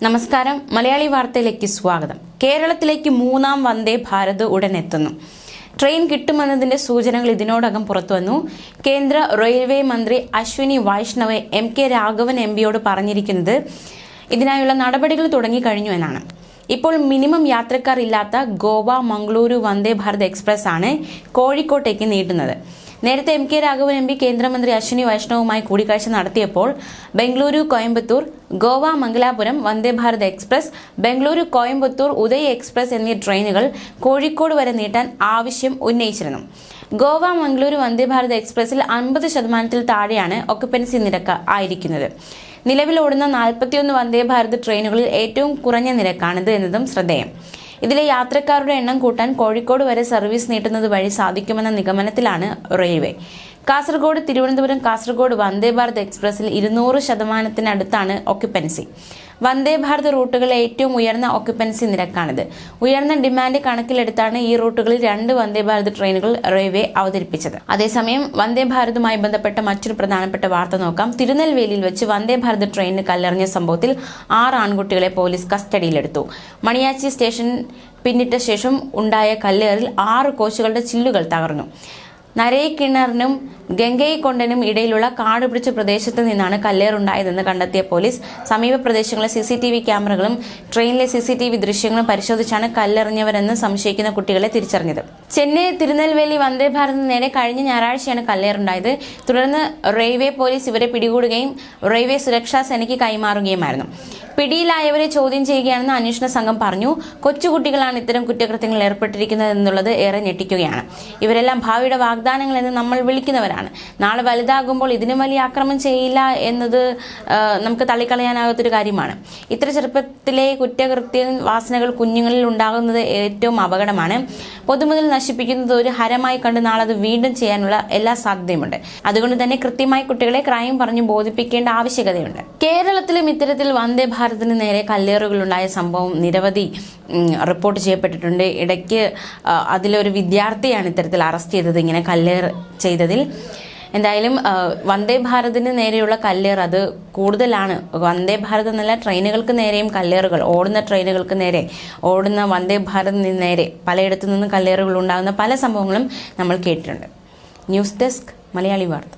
നമസ്കാരം. മലയാളി വാർത്തയിലേക്ക് സ്വാഗതം. കേരളത്തിലേക്ക് മൂന്നാം വന്ദേ ഭാരത് ഉടൻ എത്തുന്നു. ട്രെയിൻ കിട്ടുമെന്നതിന്റെ സൂചനകൾ ഇതിനോടകം പുറത്തുവന്നു. കേന്ദ്ര റെയിൽവേ മന്ത്രി അശ്വിനി വൈഷ്ണവ് MK രാഘവൻ MPയോട് പറഞ്ഞിരിക്കുന്നത് ഇതിനായുള്ള നടപടികൾ തുടങ്ങിക്കഴിഞ്ഞു എന്നാണ്. ഇപ്പോൾ മിനിമം യാത്രക്കാർ ഇല്ലാത്ത ഗോവ മംഗളൂരു വന്ദേ ഭാരത് എക്സ്പ്രസ് ആണ് കോഴിക്കോട്ടേക്ക് നീട്ടുന്നത്. നേരത്തെ MK രാഘവൻ MP കേന്ദ്രമന്ത്രി അശ്വിനി വൈഷ്ണവുമായി കൂടിക്കാഴ്ച നടത്തിയപ്പോൾ ബംഗളൂരു കോയമ്പത്തൂർ, ഗോവ മംഗലാപുരം വന്ദേ ഭാരത് എക്സ്പ്രസ്, ബംഗളൂരു കോയമ്പത്തൂർ ഉദയ് എക്സ്പ്രസ് എന്നീ ട്രെയിനുകൾ കോഴിക്കോട് വരെ നീട്ടാൻ ആവശ്യം ഉന്നയിച്ചിരുന്നു. ഗോവ മംഗളൂരു വന്ദേ ഭാരത് എക്സ്പ്രസിൽ 50% താഴെയാണ് ഒക്യുപ്പൻസി നിരക്ക് ആയിരിക്കുന്നത്. നിലവിൽ ഓടുന്ന 41 വന്ദേ ഭാരത് ട്രെയിനുകളിൽ ഏറ്റവും കുറഞ്ഞ നിരക്കാണിത് എന്നതും ശ്രദ്ധേയം. ഇതിലെ യാത്രക്കാരുടെ എണ്ണം കൂട്ടാൻ കോഴിക്കോട് വരെ സർവീസ് നീട്ടുന്നത് വഴി സാധിക്കുമെന്ന നിഗമനത്തിലാണ് റെയിൽവേ. കാസർഗോഡ് തിരുവനന്തപുരം കാസർഗോഡ് വന്ദേ ഭാരത് എക്സ്പ്രസിൽ 200% ഒക്യുപ്പൻസി. വന്ദേ ഭാരത് റൂട്ടുകളിലെ ഏറ്റവും ഉയർന്ന ഒക്യുപ്പൻസി നിരക്കാണിത്. ഉയർന്ന ഡിമാൻഡ് കണക്കിലെടുത്താണ് ഈ റൂട്ടുകളിൽ 2 വന്ദേ ഭാരത് ട്രെയിനുകൾ റെയിൽവേ അവതരിപ്പിച്ചത്. അതേസമയം വന്ദേ ഭാരതുമായി ബന്ധപ്പെട്ട മറ്റൊരു പ്രധാനപ്പെട്ട വാർത്ത നോക്കാം. തിരുനെൽവേലിയിൽ വെച്ച് വന്ദേ ഭാരത് ട്രെയിനിന് കല്ലെറിഞ്ഞ സംഭവത്തിൽ 6 ആൺകുട്ടികളെ പോലീസ് കസ്റ്റഡിയിലെടുത്തു. മണിയാച്ചി സ്റ്റേഷൻ പിന്നിട്ട ശേഷം ഉണ്ടായ കല്ലേറിൽ 6 കോച്ചുകളുടെ ചില്ലുകൾ തകർന്നു. നരൈക്കിണറിനും ഗംഗൈക്കൊണ്ടനും ഇടയിലുള്ള കാട് പിടിച്ച പ്രദേശത്ത് നിന്നാണ് കല്ലേറുണ്ടായതെന്ന് കണ്ടെത്തിയ പോലീസ് സമീപ പ്രദേശങ്ങളിലെ CCTV ക്യാമറകളും ട്രെയിനിലെ CCTV ദൃശ്യങ്ങളും പരിശോധിച്ചാണ് കല്ലെറിഞ്ഞവരെന്ന് സംശയിക്കുന്ന കുട്ടികളെ തിരിച്ചറിഞ്ഞത്. ചെന്നൈ തിരുനെൽവേലി വന്ദേ ഭാരതിന് നേരെ കഴിഞ്ഞ ഞായറാഴ്ചയാണ് കല്ലേറുണ്ടായത്. തുടർന്ന് റെയിൽവേ പോലീസ് ഇവരെ പിടികൂടുകയും റെയിൽവേ സുരക്ഷാ സേനയ്ക്ക് കൈമാറുകയുമായിരുന്നു. പിടിയിലായവരെ ചോദ്യം ചെയ്യുകയാണെന്ന് അന്വേഷണ സംഘം പറഞ്ഞു. കൊച്ചുകുട്ടികളാണ് ഇത്തരം കുറ്റകൃത്യങ്ങളിൽ ഏർപ്പെട്ടിരിക്കുന്നത് എന്നുള്ളത് ഏറെ ഞെട്ടിക്കുകയാണ്. ഇവരെല്ലാം ഭാവിയുടെ വാഗ്ദാനങ്ങൾ എന്ന് നമ്മൾ വിളിക്കുന്നവരാണ്. നാളെ വലുതാകുമ്പോൾ ഇതിനും വലിയ ആക്രമണം ചെയ്യില്ല എന്നത് നമുക്ക് തള്ളിക്കളയാനാകാത്തൊരു കാര്യമാണ്. ഇത്ര ചെറുപ്പത്തിലെ കുറ്റകൃത്യ വാസനകൾ കുഞ്ഞുങ്ങളിൽ ഉണ്ടാകുന്നത് ഏറ്റവും അപകടമാണ്. പൊതുമുതൽ നശിപ്പിക്കുന്നത് ഒരു ഹരമായി കണ്ട് നാളെ അത് വീണ്ടും ചെയ്യാനുള്ള എല്ലാ സാധ്യതയുമുണ്ട്. അതുകൊണ്ട് തന്നെ കൃത്യമായി കുട്ടികളെ ക്രൈം പറഞ്ഞു ബോധിപ്പിക്കേണ്ട ആവശ്യകതയുണ്ട്. കേരളത്തിലും ഇത്തരത്തിൽ വന്ദേ ഭാരതിന് നേരെ കല്ലേറുകളുണ്ടായ സംഭവം നിരവധി റിപ്പോർട്ട് ചെയ്യപ്പെട്ടിട്ടുണ്ട്. ഇടയ്ക്ക് അതിലൊരു വിദ്യാർത്ഥിയാണ് ഇത്തരത്തിൽ അറസ്റ്റ് ചെയ്തത് ഇങ്ങനെ കല്ലേർ ചെയ്തതിൽ. എന്തായാലും വന്ദേ ഭാരതിന് നേരെയുള്ള കല്ലേർ അത് കൂടുതലാണ്. വന്ദേ ഭാരത് എന്നല്ല, ട്രെയിനുകൾക്ക് നേരെയും കല്ലേറുകൾ, ഓടുന്ന ട്രെയിനുകൾക്ക് നേരെ, ഓടുന്ന വന്ദേ ഭാരതിന് നേരെ പലയിടത്തു നിന്നും കല്ലേറുകൾ ഉണ്ടാകുന്ന പല സംഭവങ്ങളും നമ്മൾ കേട്ടിട്ടുണ്ട്. ന്യൂസ് ഡെസ്ക് മലയാളി വാർത്ത.